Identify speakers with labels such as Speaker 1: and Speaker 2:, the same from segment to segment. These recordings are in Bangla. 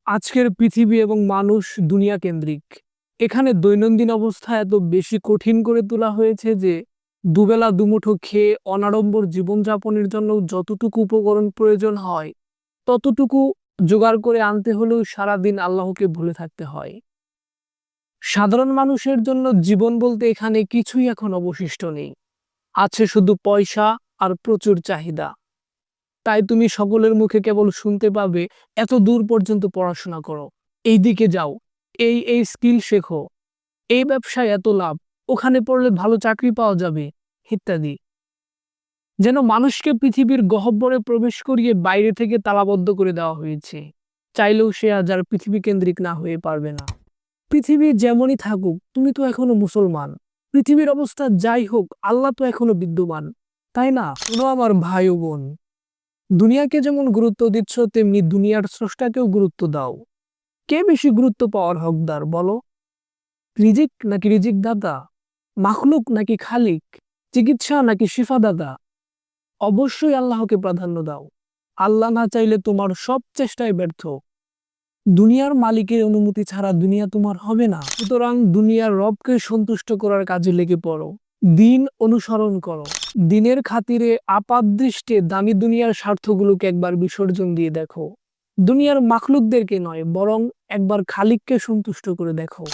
Speaker 1: আজকের পৃথিবী এবং মানুষ দুনিয়া কেন্দ্রিক। এখানে দৈনন্দিন অবস্থা এত বেশি কঠিন করে তোলা হয়েছে যে দুবেলা দুমুঠো খেয়ে অনাড়ম্বর জীবনযাপনের জন্য যতটুকু উপকরণ প্রয়োজন হয় ততটুকু জোগাড় করে আনতে হলেও সারাদিন আল্লাহকে ভুলে থাকতে হয়। সাধারণ মানুষের জন্য জীবন বলতে এখানে কিছুই এখন অবশিষ্ট নেই। আছে শুধু পয়সা আর প্রচুর চাহিদা। তাই তুমি সকলের মুখে কেবল শুনতে পাবে, এত দূর পর্যন্ত পড়াশোনা করো, এই দিকে যাও, এই স্কিল শেখো, এই ব্যবসায় এত লাভ, ওখানে পড়লে ভালো চাকরি পাওয়া যাবে, ইত্যাদি। যেন মানুষকে পৃথিবীর গহ্বরে প্রবেশ করিয়ে বাইরে থেকে তালাবদ্ধ করে দেওয়া হয়েছে। চাইলেও সে আজ আর পৃথিবী কেন্দ্রিক না হয়ে পারবে না। পৃথিবী যেমনই থাকুক, তুমি তো এখনো মুসলমান। পৃথিবীর অবস্থা যাই হোক, আল্লাহ তো এখনো বিদ্যমান, তাই না? শোনো আমার ভাই ও বোন, দুনিয়াকে যেমন গুরুত্ব দিচ্ছ তেমনি দুনিয়ার স্রষ্টাকেও গুরুত্ব দাও। কে বেশি গুরুত্ব পাওয়ার হকদার বলো? রিজিক নাকি রিজিক দাতা? মাখলুক নাকি খালিক? চিকিৎসা নাকি শিফা দাতা? অবশ্যই আল্লাহকে প্রাধান্য দাও। আল্লাহ না চাইলে তোমার সব চেষ্টায় ব্যর্থ। দুনিয়ার মালিকের অনুমতি ছাড়া দুনিয়া তোমার হবে না। সুতরাং দুনিয়ার রবকে সন্তুষ্ট করার কাজে লেগে পড়ো। দিন অনুসরণ করো। দিনের খাতিরে আপাতদৃষ্টে দামি দুনিয়ার স্বার্থগুলোকে একবার বিসর্জন দিয়ে দেখো। দুনিয়ার মাখলুকদেরকে নয়, বরং একবার খালিককে সন্তুষ্ট করে দেখো।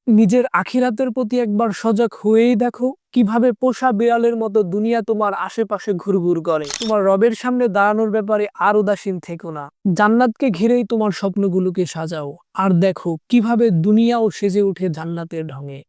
Speaker 1: নিজের আখিরাতের প্রতি একবার সজাগ হয়েই দেখো, কিভাবে পোষা বিড়ালের মতো দুনিয়া তোমার আশেপাশে ঘুরঘুর করে। তোমার রবের সামনে দাঁড়ানোর ব্যাপারে আর উদাসীন থেকো না। জান্নাতকে ঘিরেই তোমার স্বপ্নগুলোকে সাজাও, আর দেখো কিভাবে দুনিয়াও সেজে ওঠে জান্নাতের ঢঙে।